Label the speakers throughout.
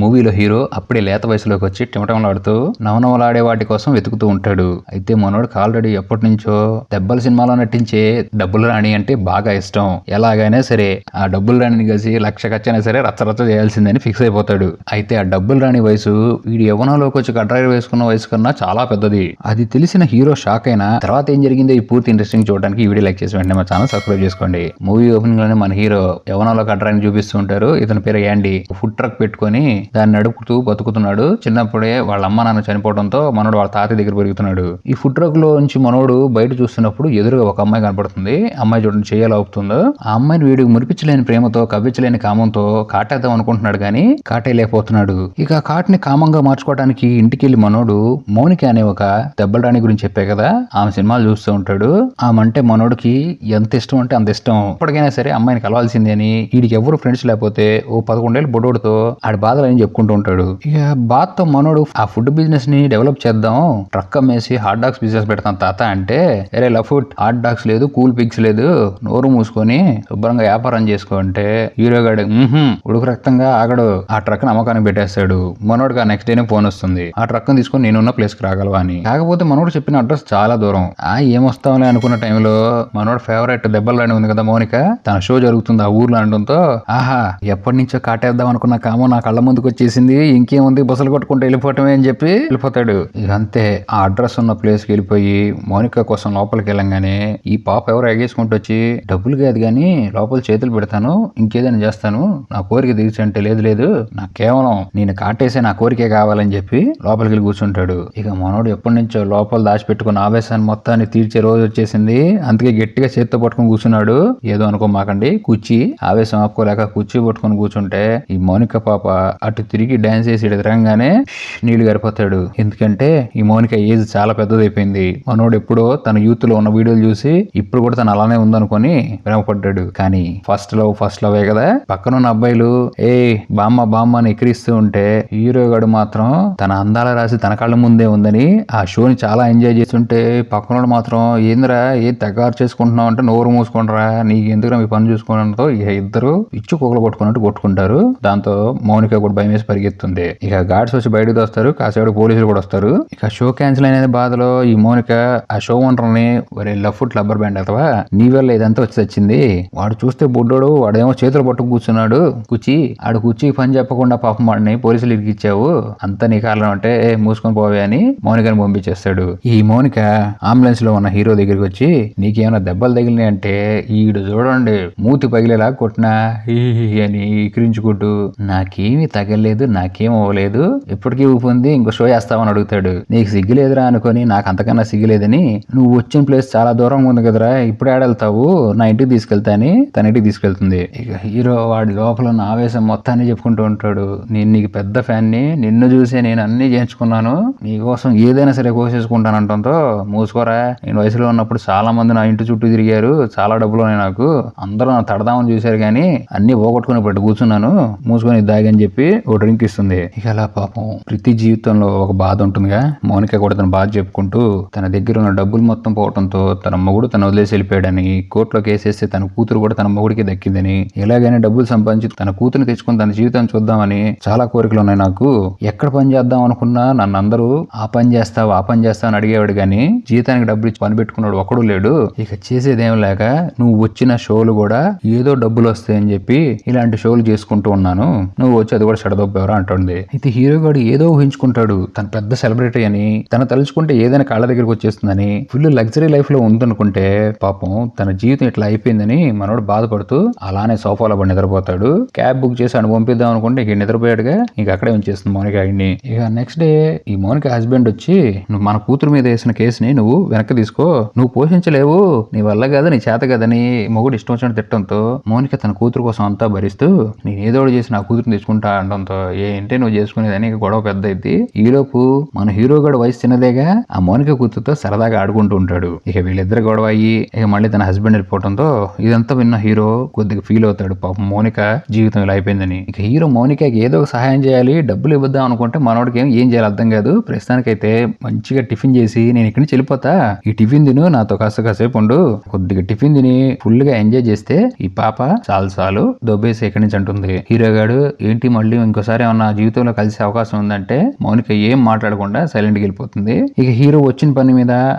Speaker 1: మూవీలో హీరో అప్పుడే లేత వయసులోకి వచ్చి టమటమలాడుతూ నవనవలాడే వాటి కోసం వెతుకుతూ ఉంటాడు. అయితే మనోడికి ఆల్రెడీ ఎప్పటి నుంచో దెబ్బల సినిమాలో నటించే డబ్బులు రాణి అంటే బాగా ఇష్టం. ఎలాగైనా సరే ఆ డబ్బులు రాణిని కలిసి లక్ష ఖర్చైనా సరే రచ్చరచ్చ చేయాల్సిందని ఫిక్స్ అయిపోతాడు. అయితే ఆ డబ్బులు రాణి వయసు వీడి యవ్వనంలోకి వచ్చి కడ్రాయి వేసుకున్న వయసు కన్నా చాలా పెద్దది. అది తెలిసిన హీరో షాక్ అయినా తర్వాత ఏం జరిగిందో ఈ పూర్తి ఇంట్రెస్టింగ్ చూడడానికి ఈ వీడియో లైక్ చేసి వెంటనే మా ఛానల్ సబ్స్క్రైబ్ చేసుకోండి. మూవీ ఓపెనింగ్ లోనే మన హీరో యవ్వనంలో కడ్రాయిని చూపిస్తూ ఉంటారు. ఇతని పేరు యాండీ. ఫుడ్ ట్రక్ పెట్టుకుని దాన్ని నడుపుతూ బతుకుతున్నాడు. చిన్నప్పుడే వాళ్ళ అమ్మ నాన్న చనిపోవడంతో మనోడు వాళ్ళ తాతయ్య దగ్గర పెరుగుతున్నాడు. ఈ ఫుడ్ ట్రక్ లో నుంచి మనోడు బయట చూస్తున్నప్పుడు ఎదురుగా ఒక అమ్మాయి కనపడుతుంది. అమ్మాయి చూడండి చేయాలి అవుతుందో ఆ అమ్మాయిని వీడికి మురిపించలేని ప్రేమతో కవ్వించలేని కామంతో కాటేద్దాం అనుకుంటున్నాడు గానీ కాటేయలేకపోతున్నాడు. ఇక ఆ కాటుని కామంగా మార్చుకోవడానికి ఇంటికి వెళ్లి మనోడు మౌనిక అనే ఒక దెబ్బల రాణి గురించి చెప్పే కదా ఆమె సినిమాలు చూస్తూ ఉంటాడు. ఆమె అంటే మనోడికి ఎంత ఇష్టం అంటే అంత ఇష్టం. ఎప్పటికైనా సరే అమ్మాయిని కలవాల్సిందే అని వీడికి ఎవరు ఫ్రెండ్స్ లేకపోతే ఓ 11 ఏళ్ళ బొడోడితో ఆడి బాధలు అని చెప్పుకుంటూ ఉంటాడు. ఇక బాధతో మనోడు ఆ ఫుడ్ బిజినెస్ ని డెవలప్ చేద్దాం, ట్రక్ అమ్మేసి హాట్ డాగ్స్ బిజినెస్ పెడతాం తాత అంటే, అరే లఫుట్ హాట్ డాగ్స్ లేదు, కూల్ పిగ్స్ లేదు, నోరు మూసుకొని శుభ్రంగా వ్యాపారం చేసుకో అంటే హీరోగాడు ఉడుకు రక్తంగా ఆగడు. ఆ ట్రక్ అమ్మకానికి పెట్టేస్తాడు. మనోడికి ఆ నెక్స్ట్ డేనే ఫోన్ వస్తుంది, ఆ ట్రక్ తీసుకొని నేనున్న ప్లేస్ కి రాగలవా అని. కాకపోతే మనోడు చెప్పిన అడ్రస్ చాలా దూరం. ఏమొస్తామని అనుకున్న టైంలో మనోడు ఫేవరెట్ దెబ్బలు రాని ఉంది కదా మౌనిక, తన షో జరుగుతుంది ఆ ఊర్లో అనడంతో ఆహా ఎప్పటి నుంచో కాటేద్దాం అనుకున్న కామం నా కళ్ళ ముందుకు వచ్చేసింది, ఇంకేముంది బస్సులు కొట్టుకుంటూ వెళ్ళిపోవటమే అని చెప్పి వెళ్ళిపోతాడు. ఇక అంతే ఆ అడ్రస్ ఉన్న ప్లేస్ కి వెళ్ళిపోయి మౌనిక కోసం లోపలికి వెళ్ళంగానే ఈ పాప ఎవరు ఎగేసుకుంటూ వచ్చి డబ్బులు కాదు గానీ లోపల చేతులు పెడతాను, ఇంకేదైనా చేస్తాను, నా కోరిక తీర్చి అంటే లేదు లేదు నాకు కేవలం నేను కాటేసే నా కోరికే కావాలని చెప్పి లోపలికి వెళ్ళి కూర్చుంటాడు. ఇక మనోడు ఎప్పటి నుంచో లోపల దాచిపెట్టుకున్న ఆవేశాన్ని మొత్తాన్ని తీర్చే రోజు వచ్చేసింది. అందుకే గట్టిగా చేత్తో పట్టుకుని కూర్చున్నాడు. ఏదో అనుకోమాకండి, కుర్చీ ఆవేశం ఆపుకోలేక కుర్చీ పట్టుకుని కూర్చుంటే ఈ మౌనిక పాప అటు తిరిగి డాన్స్ చేసి తిరగంగానే నీళ్లు గడిపోతాడు. ఎందుకంటే ఈ మౌనిక ఏజ్ చాలా పెద్దదైపోయింది. మనోడు ఎప్పుడో తన యూత్ లో ఉన్న వీడియోలు చూసి ఇప్పుడు కూడా తను అలానే ఉందనుకొని ప్రేమపడ్డాడు. కానీ ఫస్ట్ లవ్ కదా. పక్కనున్న అబ్బాయిలు ఏ బామ్మ బామ్మ అని ఎక్కిరిస్తూ ఉంటే హీరో గడు మాత్రం తన అందాల రాసి తన కళ్ళ ముందే ఉందని ఆ షోని చాలా ఎంజాయ్ చేస్తుంటే పక్కన మాత్రం ఏందిరా ఏ తెగారు చేసుకుంటున్నావు అంటే నోరు మూసుకుంటారా నీకు ఎందుకురా మీ పని చూసుకోవడంతో ఇక ఇద్దరు ఇచ్చు కుక్కలు కొట్టుకున్నట్టు కొట్టుకుంటారు. దాంతో మౌనిక కూడా భయం వేసి పరిగెత్తుంది. ఇక గార్డ్స్ వచ్చి బయటకు వస్తారు, కాసేపు పోలీసులు కూడా వస్తారు. ఇక షో క్యాన్సిల్ అయిన బాధలో ఈ మౌనిక ఆ షో ఓనర్ని ఒరే లఫుట్ లబ్బర్ బ్యాండ్ అథవా నీ వల్ల ఇదంతా వచ్చి వచ్చింది, వాడు చూస్తే బుడ్డోడు వాడేమో చేతులు పట్టుకు కూర్చున్నాడు ఆడు కుర్చీ పని చెప్పకుండా పాపం వాడిని పోలీసులు ఇరికిచ్చావు, అంతా నీ కారణం అంటే మూసుకొని పోవే అని మౌనికని పంపించేస్తాడు. ఈ మౌనిక అంబులెన్స్ లో ఉన్న హీరో దగ్గరికి వచ్చి నీకేమైనా దెబ్బలు తగిలినాయి అంటే ఈడు చూడండి మూతి పగిలేలా కొట్టినా అని ఎక్కిరించుకుంటూ నాకేమీ తగలేదు, నాకేం అవ్వలేదు, ఇప్పటికీ ఊపుంది, ఇంకో షో చేస్తామని అడుగుతాడు. నీకు సిగ్గులేదురా అనుకొని నాకు అంతకన్నా సిగ్గులేదని, నువ్వు వచ్చిన ప్లేస్ చాలా దూరంగా ఉంది కదరా ఇప్పుడు ఆడెళ్తావు, నా ఇంటికి తీసుకెళ్తా అని తన ఇంటికి తీసుకెళ్తుంది. ఇక హీరో వాడి లోపల ఉన్న ఆవేశం మొత్తాన్ని చెప్పుకుంటూ ఉంటాడు. నేను నీకు పెద్ద ఫ్యాన్ ని, నిన్ను చూసే నేను అన్ని చేయించుకున్నాను, నీకోసం ఏదైనా సరే కోసేసుకుంటాను అంటంతో మూసుకోరా, నేను వయసులో ఉన్నప్పుడు చాలా మంది నా ఇంటి చుట్టూ తిరిగారు, చాలా డబ్బులు ఉన్నాయి నాకు, అందరూ నా తడదామని చూశారు కానీ అన్ని పోగొట్టుకుని పట్టు కూర్చున్నాను, మూసుకొని దాగని చెప్పి ఓ డ్రింక్ ఇస్తుంది. ఇక అలా పాపం ప్రతి జీవితంలో ఒక బాధ ఉంటుందిగా. మౌనిక కూడా తన బాధ చెప్పుకుంటూ తన దగ్గర ఉన్న డబ్బులు మొత్తం పోవడంతో తన మొగుడు తను వదిలేసి వెళ్ళిపోయాడని, కోర్టులో కేసేస్తే తన కూతురు కూడా తన మొగుడికి దక్కిందని, ఎలాగైనా డబ్బులు సంపాదించి తన కూతురుని తెచ్చుకుని తన జీవితాన్ని చూద్దామని చాలా కోరికలు ఉన్నాయి నాకు, ఎక్కడ పని చేద్దాం అనుకున్నా నన్ను అందరూ ఆ పని చేస్తావు అని అడిగేవాడు కానీ జీతానికి డబ్బులు ఇచ్చి పని పెట్టుకున్నాడు ఒక్కడు లేడు. ఇక చేసేదేం లేక నువ్వు వచ్చిన షోలు కూడా ఏదో డబ్బులు వస్తాయని చెప్పి ఇలాంటి షోలు చేసుకుంటూ ఉన్నాను, నువ్వు వచ్చి అది కూడా చెడదొబ్బెవరా అంటుంది. అయితే హీరో గాడు ఏదో ఊహించుకుంటాడు తన పెద్ద సెలబ్రిటీ అని, తన తలుచుకుంటే ఏదైనా కాళ్ళ దగ్గరికి వచ్చేస్తుందని, ఫుల్ లగ్జరీ లైఫ్ లో ఉందనుకుంటే పాపం తన జీవితం ఇట్లా అయిపోయిందని మనోడు బాధపడుతూ అలానే సోఫాలో పడి నిద్రపోతాడు. క్యాబ్ బుక్ చేసి అని పంపిద్దాం అనుకుంటే ఇక నిద్రపోయాడుగా, ఇక అక్కడే ఉంచేస్తుంది మౌనిక ఆయన్ని. ఇక నెక్స్ట్ డే ఈ మౌనిక హస్బెండ్ వచ్చి నువ్వు మన కూతురు మీద వేసిన కేసుని నువ్వు వెనక్కి తీసుకో, నువ్వు పోషించలేవు, నీ వల్ల కదా నీ చేత కదని మొగుడు ఇష్టం వచ్చినట్టు తిట్టడంతో మౌనిక తన కూతురు కోసం అంతా భరిస్తూ నేను ఏదో చేసి నా కూతురుని తెచ్చుకుంటా అనడంతో ఏంటే నువ్వు చేసుకునేదని గొడవ పెద్ద అయింది. ఈలోపు మన హీరో గడు వయసు చిన్నదేగా ఆ మౌనిక కూతురుతో సరదాగా ఆడుకుంటూ ఉంటాడు. ఇక వీళ్ళిద్దరు గొడవ అయ్యి ఇక మళ్ళీ తన హస్బెండ్ వెళ్ళిపోవడంతో ఇదంతా విన్న హీరో కొద్దిగా ఫీల్ అవుతాడు, పాపం మౌనిక జీవితం ఇలా అయిపోయిందని. ఇక హీరో మౌనికకి ఏదో ఒక సహాయం చేయాలి, డబ్బులు ఇవ్వద్దాం అనుకుంటే మనోడికి ఏం చేయాలి అర్థం కాదు. ప్రస్తుతానికైతే మంచిగా టిఫిన్ చేసి నేను ఇక్కడి నుంచి వెళ్ళిపోతా, ఈ టిఫిన్ తిను నాతో కాసేపు ఉండు, కొద్దిగా టిఫిన్ తిని ఫుల్ గా ఎంజాయ్ చేస్తే ఈ పాప చాలు దొబ్బేసి ఎక్కడి నుంచి అంటుంది. హీరో గాడు ఏంటి మళ్ళీ ఇంకోసారి ఏమన్నా జీవితంలో కలిసే అవకాశం ఉందంటే మౌనిక ఏం మాట్లాడకుండా సైలెంట్కి వెళ్ళిపోతుంది. ఇక హీరో వచ్చిన పని మీద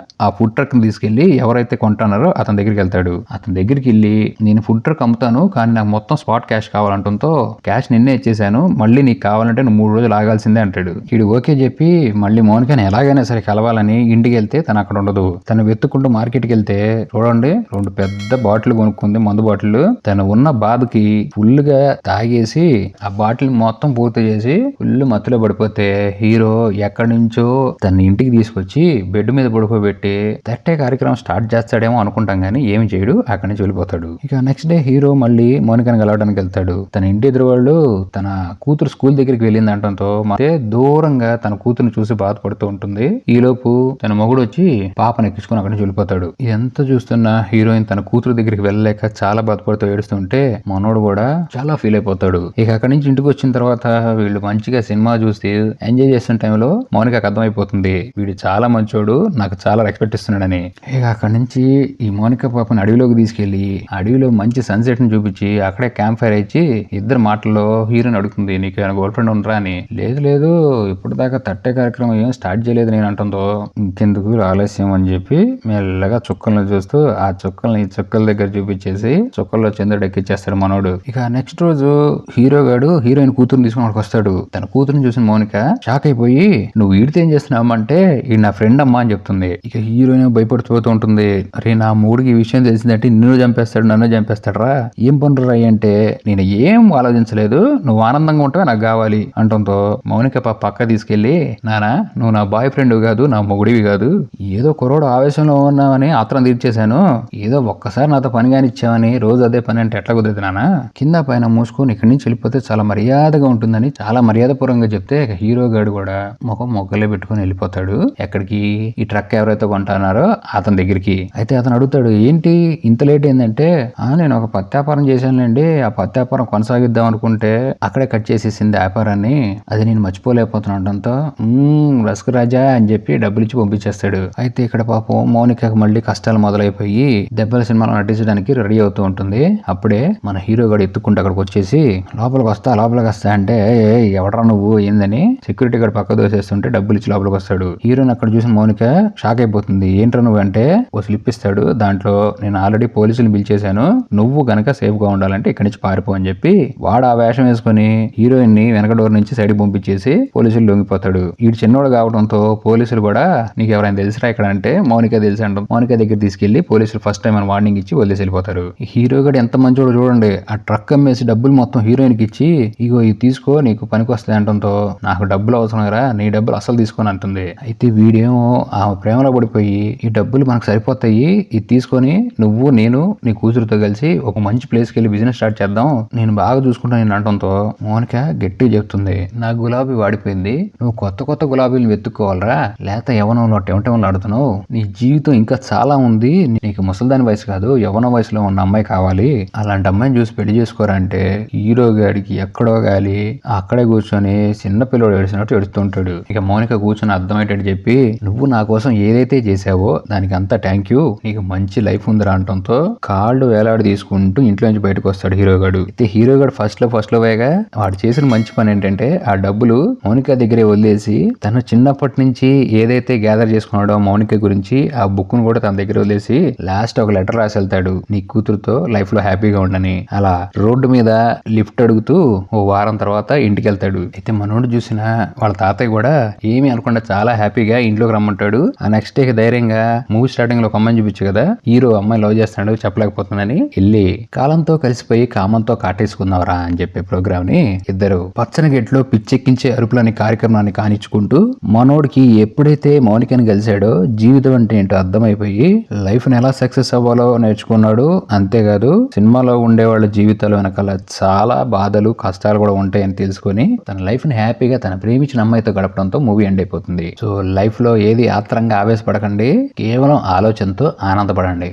Speaker 1: ఆ ఫుడ్ ట్రక్ ని తీసుకెళ్లి ఎవరైతే కొంటున్నారో అతని దగ్గరికి వెళ్తాడు. అతని దగ్గరికి వెళ్ళి నేను ఫుడ్ ట్రక్ అమ్ముతాను కానీ నాకు మొత్తం స్పాట్ క్యాష్ కావాలంటంతో క్యాష్ నిన్నే ఇచ్చేసాను, మళ్ళీ నీకు కావాలంటే నువ్వు 3 రోజులు ఆగాల్సిందే అంటాడు. వీడు ఓకే చెప్పి మళ్ళీ మౌనికని ఎలాగైనా సరే కలవాలని ఇంటికి వెళ్తే తను అక్కడ ఉండదు. తను వెతుక్కుంటూ మార్కెట్కి వెళ్తే చూడండి 2 పెద్ద బాటిల్ కొనుక్కుంది, మందు బాటిల్. తను ఉన్న బాధకి ఫుల్ గా తాగేసి ఆ బాటిల్ మొత్తం పూర్తి చేసి ఫుల్ మత్తులో పడిపోతే హీరో ఎక్కడి నుంచో తన ఇంటికి తీసుకొచ్చి బెడ్ మీద పడుకోబెట్టి తట్టే కార్యక్రమం స్టార్ట్ చేస్తాడేమో అనుకుంటాం గానీ ఏమి చేయడు, అక్కడి నుంచి వెళ్ళిపోతాడు. ఇక నెక్స్ట్ డే హీరో మళ్ళీ మౌనికని కలవడానికి వెళ్తాడు. తన ఇంటి ఎదురు వాళ్ళు తన కూతురు స్కూల్ దగ్గరికి వెళ్ళింది అంటంతో మరే దూరంగా తన కూతురుని చూసి బాధపడుతూ ఉంటుంది. ఈలోపు తన మొగుడు వచ్చి పాపను ఎక్కించుకుని అక్కడి నుంచి వెళ్ళిపోతాడు. ఇదంతా చూస్తున్న హీరోయిన్ తన కూతురు దగ్గరికి వెళ్ళలేక చాలా బాధపడుతూ ఏడుస్తుంటే మనోడు కూడా చాలా ఫీల్ అయిపోతాడు. ఇక అక్కడి నుంచి ఇంటికి వచ్చిన తర్వాత వీళ్ళు మంచిగా సినిమా చూసి ఎంజాయ్ చేస్తున్న టైంలో మౌనికకు అర్థమైపోతుంది వీడు చాలా మంచోడు, నాకు చాలా రెస్పెక్ట్ ఇస్తున్నాడని. ఇక అక్కడి నుంచి ఈ మౌనిక పాపని అడవిలోకి తీసుకెళ్లి అడవిలో మంచి సన్సెట్ ని చూపించి అక్కడే క్యాంప్ ఫైర్ ఇచ్చి ఇద్దరు మాటల్లో హీరోని అడుగుతుంది నీకు ఏమైనా గర్ల్ ఫ్రెండ్ ఉండరా అని. లేదు లేదు ఇప్పుడు దాకా తట్టే కార్యక్రమం ఏం స్టార్ట్ చేయలేదు నేను అంటుందో ఇంకెందుకు ఆలస్యం అని చెప్పి మెల్లగా చుక్కలను చూస్తూ ఆ చుక్కల్ని చుక్కల దగ్గర చూపించేసి చుక్కల్లో చంద్రుడు ఎక్కిచ్చేస్తాడు మనోడు. ఇక నెక్స్ట్ రోజు హీరో గాడు హీరోయిన్ కూతురుని తీసుకుని వస్తాడు. తన కూతురుని చూసిన మౌనిక షాక్ అయిపోయి నువ్వు ఈడితే ఏం చేస్తున్నావు అంటే ఈ నా ఫ్రెండ్ అమ్మా అని చెప్తుంది. ఇక హీరోయిన్ భయపడిపోతూ ఉంటుంది. అరే నా మూడికి ఈ విషయం తెలిసిందంటే నిన్ను చంపేస్తాడు నన్ను చంపేస్తాడరా, ఏం పనురా అంటే నేను ఏం ఆలోచించలేదు, నువ్వు ఆనందంగా ఉంటావే నాకు కావాలి అంటంతో మౌనిక పక్క తీసుకెళ్లి నానా నువ్వు నా బాయ్ ఫ్రెండ్ కాదు నా మొగుడివి కాదు, ఏదో కుర్రోడు ఆవేశంలో ఉన్నావని ఆత్రం తీర్చేశాను, ఏదో ఒక్కసారి నాతో పని కానిచ్చావని రోజు అదే పని అంటే ఎట్లా కుదరదు నానా, కింద పైన మూసుకొని ఇక్కడి నుంచి వెళ్ళిపోతే చాలా మర్యాదగా ఉంటుందని చాలా మర్యాదపూర్వంగా చెప్తే హీరో గాడు కూడా ముఖం మొగ్గలే పెట్టుకుని వెళ్ళిపోతాడు. ఎక్కడికి ఈ ట్రక్ ఎవరైతే కొంటున్నారో అతని దగ్గరికి. అయితే అతను అడుగుతాడు ఏంటి ఇంత లేట్ ఏంటంటే నేను ఒక పత్యాపారం చేశానులేండి, ఆ పత్యాపారం కొనసాగిద్దాం అనుకుంటే అక్కడే కట్ చేసేసింది వ్యాపారాన్ని, అది నేను మర్చిపోలేకపోతున్నాడంతో రస్క్ రాజా అని చెప్పి డబ్బులు ఇచ్చి పంపించేస్తాడు. అయితే ఇక్కడ పాపం మౌనికకు మళ్ళీ కష్టాలు మొదలైపోయి దెబ్బల సినిమాలో నటించడానికి రెడీ అవుతూ ఉంటుంది. అప్పుడే మన హీరో గారు ఎత్తుకుంటూ అక్కడికి వచ్చేసి లోపలికి వస్తా అంటే ఎవడరా నువ్వు ఏందని సెక్యూరిటీ గార్డ్ పక్క దోసేస్తుంటే డబ్బులు ఇచ్చి లోపలికి వస్తాడు. హీరోని అక్కడ చూసిన మౌనిక షాక్ అయిపోతుంది. ఏంట్రా నువ్వు అంటే ఓ స్లిప్ ఇస్తాడు, దాంట్లో నేను ఆల్రెడీ పోలీసులు పిలిచేశాను, నువ్వు గనక సేఫ్ గా ఉండాలంటే ఇక్కడి నుంచి పారిపో అని చెప్పి వాడు ఆ వేషం వేసుకుని హీరోయిన్ ని వెనక డోర్ నుంచి సైడ్ పంపించేసి పోలీసులు లొంగిపోతాడు. వీడు చిన్నోడు కావడంతో పోలీసులు కూడా నీకు ఎవరైనా తెలుసురా ఇక్కడ అంటే మౌనిక తెలుసు అంటాం. మౌనిక దగ్గర తీసుకెళ్లి పోలీసులు ఫస్ట్ టైం వార్నింగ్ ఇచ్చి వదిలేసి వెళ్ళిపోతారు. హీరో గడు ఎంత మంచోడు చూడండి, ఆ ట్రక్ అమ్మేసి డబ్బులు మొత్తం హీరోయిన్ కి ఇచ్చి ఇగో ఇది తీసుకో నీకు పనికి వస్తాయి అంటంతో నాకు డబ్బులు అవసరం రా నీ డబ్బులు అసలు తీసుకొని అంటుంది. అయితే వీడేమో ఆ ప్రేమలో పడిపోయి ఈ డబ్బులు మనకు సరిపోతాయి, ఇది తీసుకొని నువ్వు నేను నీ కూతురుతో కలిసి ఒక మంచి ప్లేస్కి వెళ్ళి బిజినెస్ స్టార్ట్ చేద్దాం, నేను బాగా చూసుకుంటాను నేను అంటంతో మౌనిక గట్టిగా చెప్తుంది నా గులాబీ వాడిపోయింది, నువ్వు కొత్త కొత్త గులాబీలు వెతుక్కోవాలరా, లేకపోతే యవనంలో టెమటెమలు ఆడుతున్నావు, నీ జీవితం ఇంకా చాలా ఉంది, నీకు ముసలిదాని వయసు కాదు యవన వయసులో ఉన్న అమ్మాయి కావాలి, అలాంటి అమ్మాయిని చూసి పెళ్లి చేసుకోరా అంటే హీరో గాడికి ఎక్కడో గాలి అక్కడే కూర్చొని చిన్న పిల్లడు ఏడిచినట్టు ఏడుస్తుంటాడు. ఇక మౌనిక కూర్చొని అర్థమయ్యేటట్టు చెప్పి నువ్వు నా కోసం ఏదైతే చేసావో దానికి అంతా థ్యాంక్ యూ, నీకు మంచి లైఫ్ ఉందిరా అంటంతో కాళ్ళు వేలాడి తీసుకుంటూ ఇంట్లో నుంచి బయటకు వస్తాడు హీరో గాడు. అయితే హీరో గాడు ఫస్ట్ లో వేగా వాడు చేసిన మంచి పని ఏంటంటే ఆ డబ్బులు మౌనిక దగ్గరే వదిలేసి తను చిన్నప్పటి నుంచి ఏదైతే గ్యాదర్ చేసుకున్నాడో మౌనిక గురించి ఆ బుక్ ను కూడా తన దగ్గర వదిలేసి లాస్ట్ ఒక లెటర్ రాసి వెళ్తాడు నీ కూతురుతో లైఫ్ లో హ్యాపీగా ఉండని. అలా రోడ్డు మీద లిఫ్ట్ అడుగుతూ ఓ వారం తర్వాత ఇంటికి వెళ్తాడు. అయితే మనోడు చూసిన వాళ్ళ తాతయ్య కూడా ఏమీ అనకుండా చాలా హ్యాపీగా ఇంట్లోకి రమ్మంటాడు. ఆ నెక్స్ట్ డే ధైర్యంగా మూవీ స్టార్టింగ్ లో ఒక అమ్మాయిని చూపించు కదా హీరో అమ్మాయి లవ్ చేస్తున్నాడు చెప్పలేకపోతుందని వెళ్ళి కాలంతో కలిసిపోయి కామంతో కాటేసుకుందావరా అని చెప్పే ప్రోగ్రామ్ ని ఇద్దరు పచ్చని గెట్లో పిచ్చెక్కించే అరుపులని కార్యక్రమాన్ని కానిచ్చుకుంటూ మనోడికి ఎప్పుడైతే మౌనికని కలిశాడో జీవితం అంటే ఏంటో అర్థమైపోయి లైఫ్ ని ఎలా సక్సెస్ అవ్వాలో నేర్చుకున్నాడు. అంతేకాదు సినిమాలో ఉండే వాళ్ళ జీవితాలు వెనకాల చాలా బాధలు కష్టాలు కూడా ఉంటాయని తెలుసుకొని తన లైఫ్ ని హ్యాపీగా తన ప్రేమించిన అమ్మాయితో గడపడంతో మూవీ ఎండ్ అయిపోతుంది. సో లైఫ్ లో ఏది ఆత్రంగా ఆవేశపడకండి, కేవలం ఆలోచనతో ఆనందపడండి.